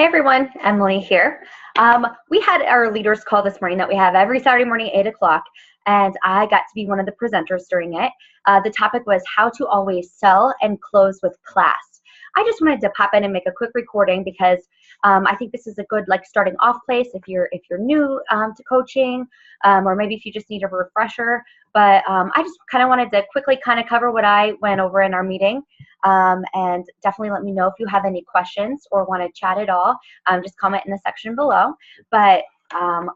Hey everyone, Emily here. We had our leaders call this morning that we have every Saturday morning, 8 o'clock, and I got to be one of the presenters during it. The topic was how to always sell and close with class. I just wanted to pop in and make a quick recording because I think this is a good starting off place if you're new to coaching, or maybe if you just need a refresher. But I just kind of wanted to quickly kind of cover what I went over in our meeting. And definitely let me know if you have any questions or want to chat at all. Just comment in the section below. But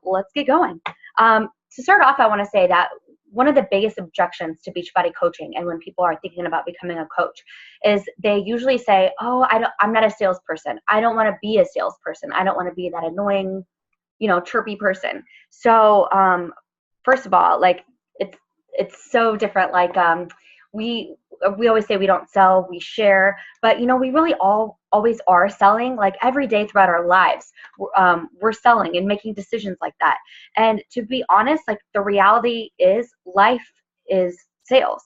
let's get going. To start off, I want to say that one of the biggest objections to Beachbody coaching, and when people are thinking about becoming a coach, is they usually say, "Oh, I'm not a salesperson. I don't want to be a salesperson. I don't want to be that annoying, chirpy person." So, first of all, it's so different. We always say we don't sell, we share, but we really always are selling. Like every day throughout our lives, we're selling and making decisions like that. And to be honest, the reality is life is sales.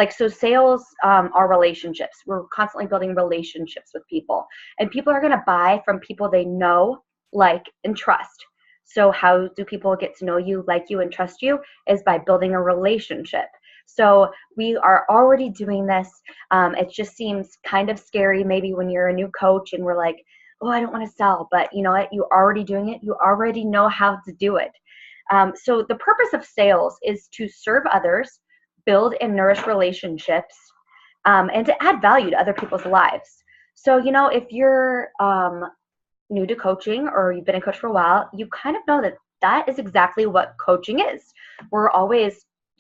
So sales are relationships. We're constantly building relationships with people, and people are going to buy from people they know, like, and trust. So how do people get to know you, like you, and trust you? Is by building a relationship. So we are already doing this. It just seems kind of scary maybe when you're a new coach and we're like, "Oh, I don't want to sell," but you know what? You're already doing it. You already know how to do it. So the purpose of sales is to serve others, build and nourish relationships, and to add value to other people's lives. So, if you're new to coaching or you've been a coach for a while, you kind of know that that is exactly what coaching is.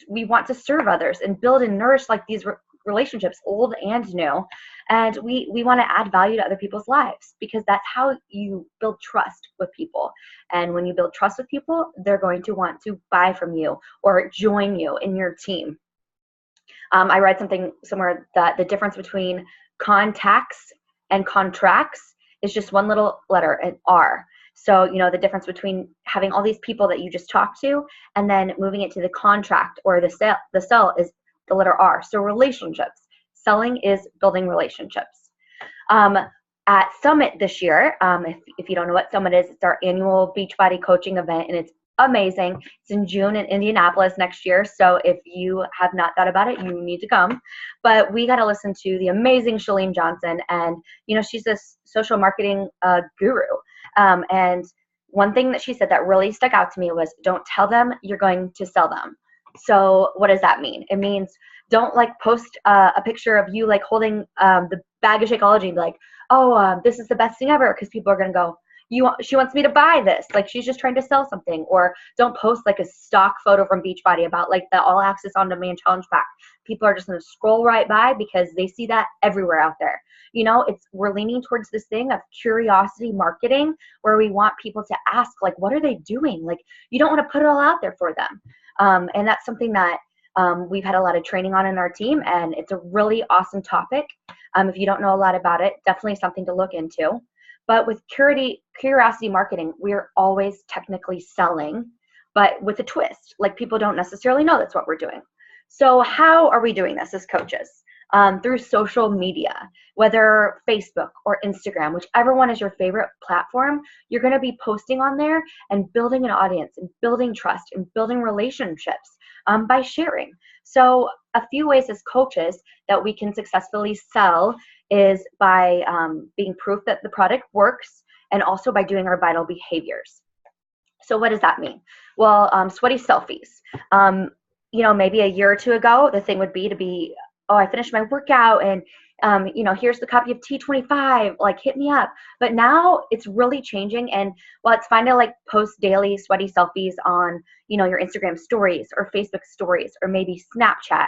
We want to serve others and build and nourish these relationships, old and new. And we want to add value to other people's lives because that's how you build trust with people. And when you build trust with people, they're going to want to buy from you or join you in your team. I read something somewhere that the difference between contacts and contracts is just one little letter, an R. So, the difference between having all these people that you just talked to and then moving it to the contract or the sell is the letter R. So relationships. Selling is building relationships. At Summit this year, if you don't know what Summit is, it's our annual Beachbody coaching event, and it's amazing. It's in June in Indianapolis next year. So if you have not thought about it, you need to come. But we got to listen to the amazing Chalene Johnson, and she's a social marketing guru. And one thing that she said that really stuck out to me was, don't tell them you're going to sell them. So what does that mean? It means don't post a picture of you holding the bag of Shakeology and be like, "Oh, this is the best thing ever," because people are going to go, she wants me to buy this. She's just trying to sell something. Or don't post a stock photo from Beachbody about the All Access On Demand Challenge Pack. People are just going to scroll right by because they see that everywhere out there. We're leaning towards this thing of curiosity marketing where we want people to ask, what are they doing? You don't want to put it all out there for them. And that's something that we've had a lot of training on in our team, and it's a really awesome topic. If you don't know a lot about it, definitely something to look into. But with curiosity marketing, we're always technically selling, but with a twist. People don't necessarily know that's what we're doing. So how are we doing this as coaches? Through social media, whether Facebook or Instagram, whichever one is your favorite platform, you're going to be posting on there and building an audience and building trust and building relationships by sharing. So a few ways as coaches that we can successfully sell is by being proof that the product works, and also by doing our vital behaviors. So what does that mean? Well, sweaty selfies. Maybe a year or two ago, the thing would be to be, "Oh, I finished my workout and here's the copy of T25, hit me up." But now it's really changing, and while it's fine to post daily sweaty selfies on your Instagram stories or Facebook stories or maybe Snapchat,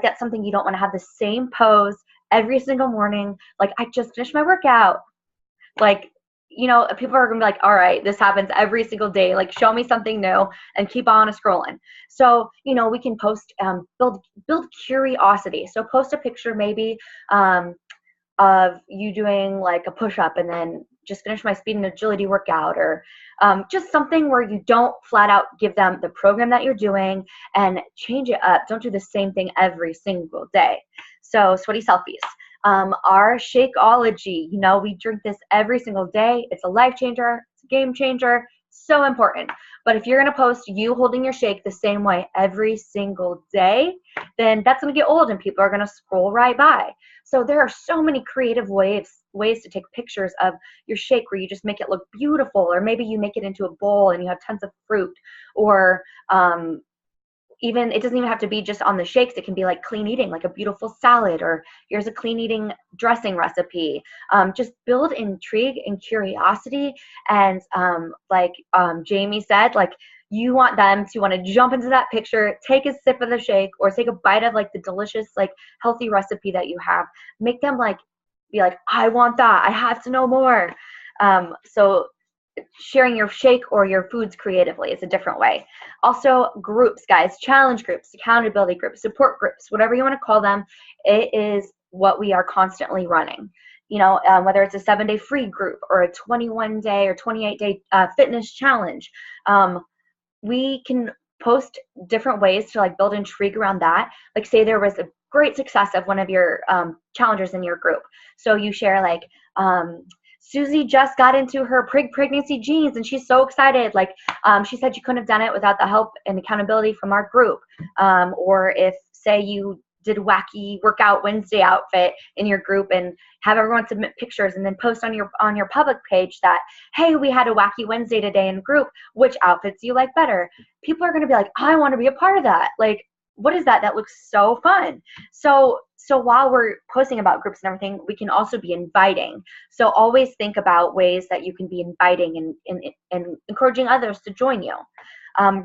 that's something you don't want to have the same pose every single morning. "I just finished my workout." People are gonna be like, "All right, this happens every single day. Show me something new," and keep on scrolling. So, we can post, build curiosity. So post a picture maybe of you doing a push-up and then just finish my speed and agility workout, or just something where you don't flat out give them the program that you're doing and change it up. Don't do the same thing every single day. So sweaty selfies. Our Shakeology, you know, we drink this every single day. It's a life changer. It's a game changer. So important. But if you're going to post you holding your shake the same way every single day, then that's going to get old and people are going to scroll right by. So there are so many creative ways to take pictures of your shake where you just make it look beautiful, or maybe you make it into a bowl and you have tons of fruit, or even it doesn't even have to be just on the shakes. It can be like clean eating, like a beautiful salad, or here's a clean eating dressing recipe. Just build intrigue and curiosity. And like Jamie said, like you want them to want to jump into that picture, take a sip of the shake, or take a bite of like the delicious, like healthy recipe that you have. Make them like be like, I want that. I have to know more. So sharing your shake or your foods creatively is a different way. Also, groups, guys, challenge groups, accountability groups, support groups, whatever you want to call them, it is what we are constantly running. You know, whether it's a 7-day free group or a 21-day or 28-day fitness challenge, we can post different ways to like build intrigue around that. Like say there was a great success of one of your challengers in your group. So you share like, Susie just got into her pregnancy jeans and she's so excited. Like she said she couldn't have done it without the help and accountability from our group. Or if say you did wacky workout Wednesday outfit in your group and have everyone submit pictures and then post on your public page that, hey, we had a wacky Wednesday today in group, which outfits do you like better? People are going to be like, I want to be a part of that. Like, what is that? That looks so fun. So while we're posting about groups and everything, we can also be inviting. So always think about ways that you can be inviting and encouraging others to join you.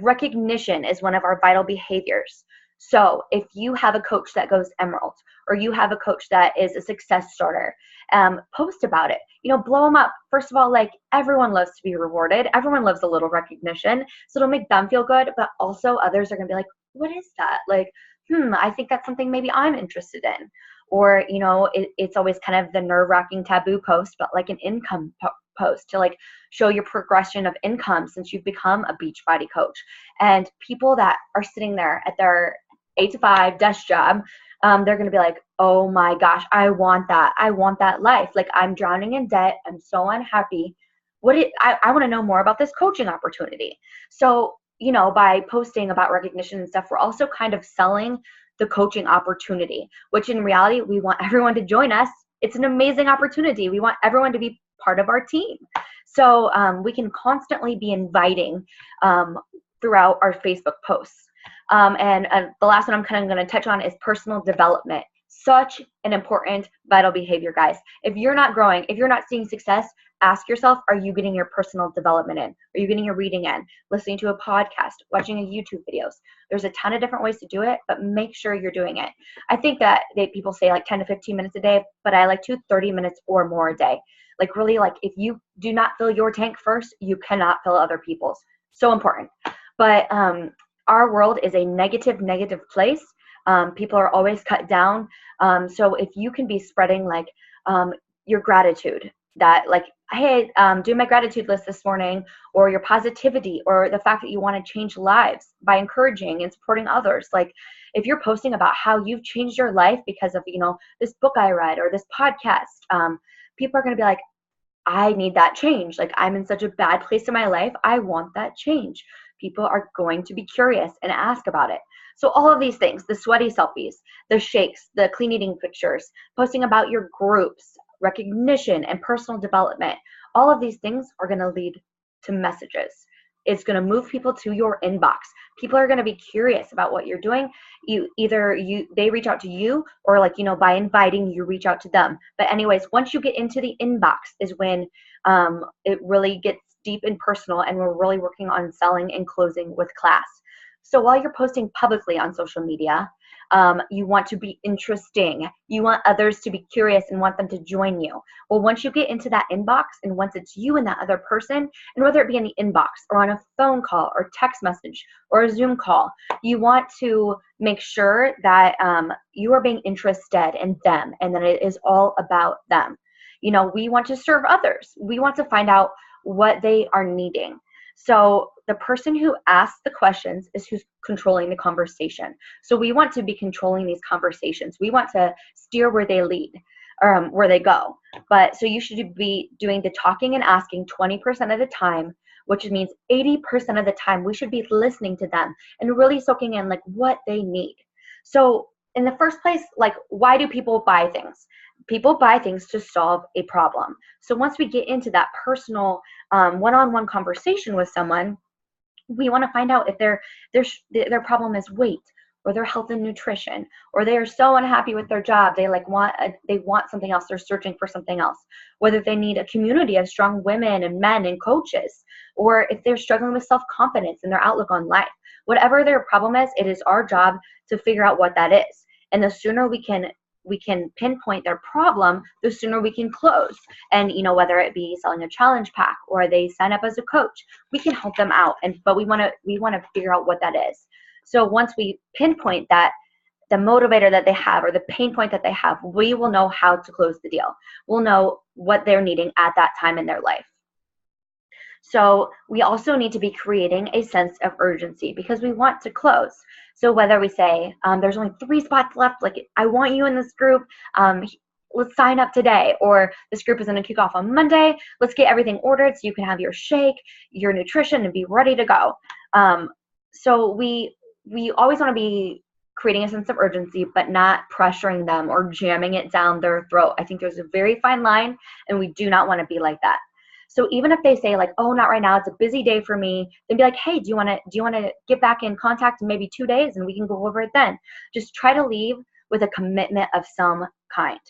Recognition is one of our vital behaviors. So if you have a coach that goes emerald, or you have a coach that is a success starter, post about it. You know, blow them up. First of all, like everyone loves to be rewarded. Everyone loves a little recognition. So it'll make them feel good, but also others are going to be like, what is that? Like, I think that's something maybe I'm interested in. Or, you know, it's always kind of the nerve-wracking taboo post, but like an income post to like show your progression of income since you've become a Beachbody coach. And people that are sitting there at their 8-to-5 desk job, they're going to be like, oh my gosh, I want that. I want that life. Like I'm drowning in debt. I'm so unhappy. I want to know more about this coaching opportunity. So, you know, by posting about recognition and stuff, we're also kind of selling the coaching opportunity, which in reality, we want everyone to join us. It's an amazing opportunity. We want everyone to be part of our team. So we can constantly be inviting throughout our Facebook posts. And the last one I'm kind of going to touch on is personal development. Such an important vital behavior, guys. If you're not growing, if you're not seeing success, ask yourself, are you getting your personal development in? Are you getting your reading in? Listening to a podcast, watching a YouTube videos? There's a ton of different ways to do it, but make sure you're doing it. I think that people say like 10 to 15 minutes a day, but I like 30 minutes or more a day. Like really, like if you do not fill your tank first, you cannot fill other people's. So important. But our world is a negative place. People are always cut down. So if you can be spreading like your gratitude, that like, hey, do my gratitude list this morning, or your positivity, or the fact that you want to change lives by encouraging and supporting others. Like if you're posting about how you've changed your life because of, you know, this book I read or this podcast, people are going to be like, I need that change. Like I'm in such a bad place in my life. I want that change. People are going to be curious and ask about it. So all of these things, the sweaty selfies, the shakes, the clean eating pictures, posting about your groups, recognition, and personal development, all of these things are going to lead to messages. It's going to move people to your inbox. People are going to be curious about what you're doing. They reach out to you, or like, you know, by inviting you reach out to them. But anyways, once you get into the inbox is when it really gets deep and personal, and we're really working on selling and closing with class. So while you're posting publicly on social media, you want to be interesting. You want others to be curious and want them to join you. Well, once you get into that inbox, and once it's you and that other person, and whether it be in the inbox or on a phone call or text message or a Zoom call, you want to make sure that you are being interested in them and that it is all about them. You know, we want to serve others. We want to find out what they are needing. So the person who asks the questions is who's controlling the conversation. So we want to be controlling these conversations. We want to steer where they lead. where they go. But so you should be doing the talking and asking 20% of the time, which means 80% of the time we should be listening to them and really soaking in like what they need. So in the first place, like, why do people buy things? People buy things to solve a problem. So once we get into that personal one-on-one conversation with someone, we want to find out if their problem is weight, or their health and nutrition, or they are so unhappy with their job they want something else, they're searching for something else, whether they need a community of strong women and men and coaches, or if they're struggling with self-confidence and their outlook on life. Whatever their problem is, it is our job to figure out what that is. And the sooner we can pinpoint their problem, the sooner we can close. And whether it be selling a challenge pack or they sign up as a coach, we can help them out. But we want to figure out what that is. So once we pinpoint that, the motivator that they have or the pain point that they have, we will know how to close the deal. We'll know what they're needing at that time in their life. So we also need to be creating a sense of urgency because we want to close. So whether we say, there's only 3 spots left, like I want you in this group, let's sign up today, or this group is going to kick off on Monday, let's get everything ordered so you can have your shake, your nutrition, and be ready to go. So we always want to be creating a sense of urgency, but not pressuring them or jamming it down their throat. I think there's a very fine line, and we do not want to be like that. So even if they say like, oh, not right now, it's a busy day for me, then be like, hey, do you want to get back in contact in maybe 2 days and we can go over it then? Just try to leave with a commitment of some kind.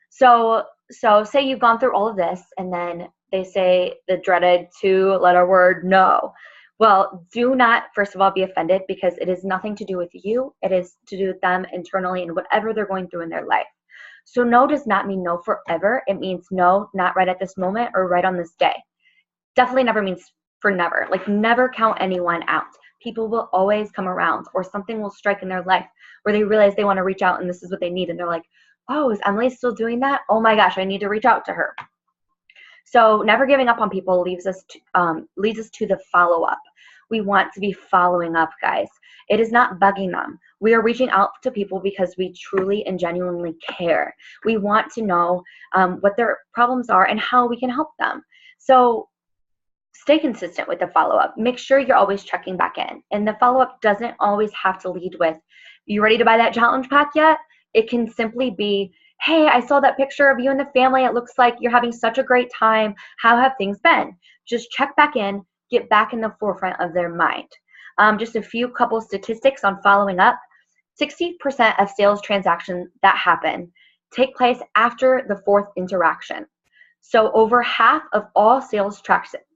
So say you've gone through all of this and then they say the dreaded 2-letter word, no. Well, do not, first of all, be offended because it is nothing to do with you. It is to do with them internally and whatever they're going through in their life. So no does not mean no forever. It means no, not right at this moment or right on this day. Definitely never means for never. Like never count anyone out. People will always come around or something will strike in their life where they realize they want to reach out and this is what they need. And they're like, oh, is Emily still doing that? Oh my gosh, I need to reach out to her. So never giving up on people leads us to the follow-up. We want to be following up, guys. It is not bugging them. We are reaching out to people because we truly and genuinely care. We want to know what their problems are and how we can help them. So stay consistent with the follow-up. Make sure you're always checking back in. And the follow-up doesn't always have to lead with, you ready to buy that challenge pack yet? It can simply be, hey, I saw that picture of you and the family. It looks like you're having such a great time. How have things been? Just check back in, get back in the forefront of their mind. Just a couple statistics on following up. 60% of sales transactions that happen take place after the 4th interaction. So over half of all sales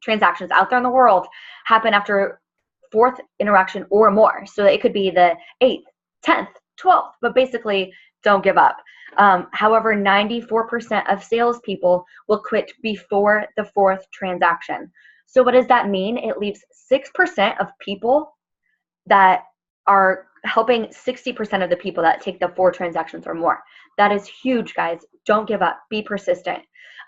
transactions out there in the world happen after 4th interaction or more. So it could be the 8th, 10th, 12th, but basically don't give up. However, 94% of salespeople will quit before the 4th transaction. So what does that mean? It leaves 6% of people that are helping 60% of the people that take the 4 transactions or more. That is huge, guys. Don't give up. Be persistent.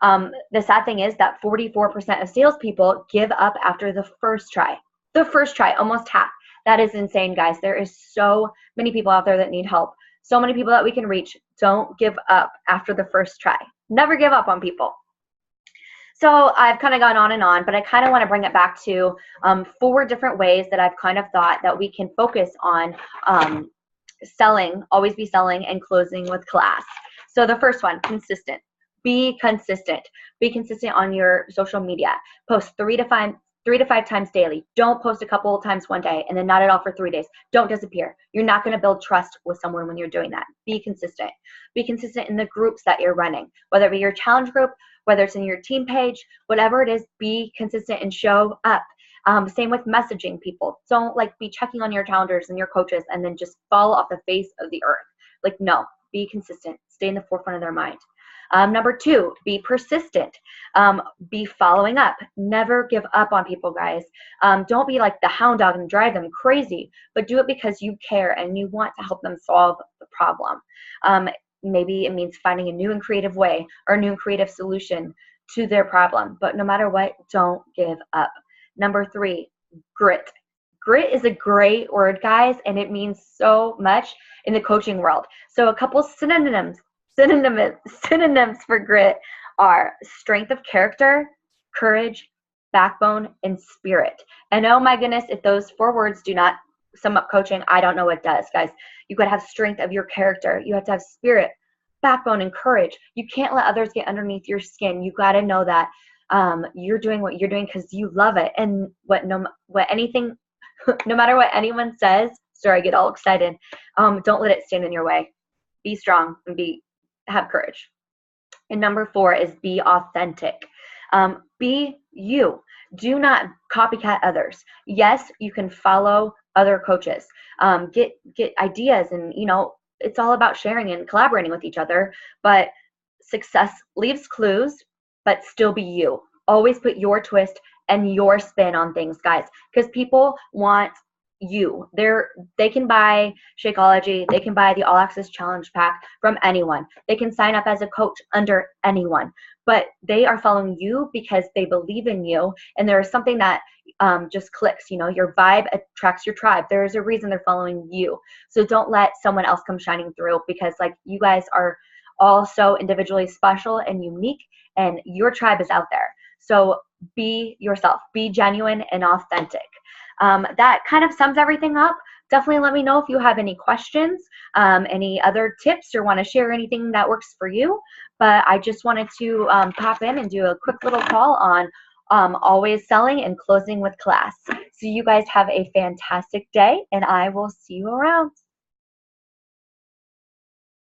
The sad thing is that 44% of salespeople give up after the first try. The first try, almost half. That is insane, guys. There is so many people out there that need help. So many people that we can reach. Don't give up after the first try. Never give up on people. So I've kind of gone on and on, but I kind of want to bring it back to 4 different ways that I've kind of thought that we can focus on selling, always be selling, and closing with class. So the first one, consistent. Be consistent. Be consistent on your social media. Post 3 to 5 times daily. Don't post a couple of times one day and then not at all for 3 days. Don't disappear. You're not going to build trust with someone when you're doing that. Be consistent. Be consistent in the groups that you're running, whether it be your challenge group, whether it's in your team page, whatever it is, be consistent and show up. Same with messaging people. Don't be checking on your calendars and your coaches and then just fall off the face of the earth. No, be consistent. Stay in the forefront of their mind. Number 2, be persistent. Be following up. Never give up on people, guys. Don't be like the hound dog and drive them crazy, but do it because you care and you want to help them solve the problem. Maybe it means finding a new and creative way or a new and creative solution to their problem. But no matter what, don't give up. Number 3, grit. Grit is a great word, guys, and it means so much in the coaching world. So a couple synonyms Synonyms for grit are strength of character, courage, backbone, and spirit. And oh my goodness, if those 4 words do not sum up coaching, I don't know what does, guys. You got to have strength of your character. You have to have spirit, backbone, and courage. You can't let others get underneath your skin. You got to know that you're doing what you're doing because you love it. And no matter what anyone says, sorry, I get all excited. Don't let it stand in your way. Be strong and have courage. And number 4 is be authentic. Be you. Do not copycat others. Yes, you can follow other coaches. Get ideas, and it's all about sharing and collaborating with each other. But success leaves clues, but still be you. Always put your twist and your spin on things, guys, because people want you. They can buy Shakeology, they can buy the All Access Challenge Pack from anyone. They can sign up as a coach under anyone, but they are following you because they believe in you, and there is something that just clicks. Your vibe attracts your tribe. There is a reason they're following you. So don't let someone else come shining through, because you guys are all so individually special and unique, and your tribe is out there. So be yourself, be genuine and authentic. That kind of sums everything up. Definitely let me know if you have any questions, any other tips, or want to share anything that works for you. But I just wanted to pop in and do a quick little call on always selling and closing with class. So you guys have a fantastic day, and I will see you around.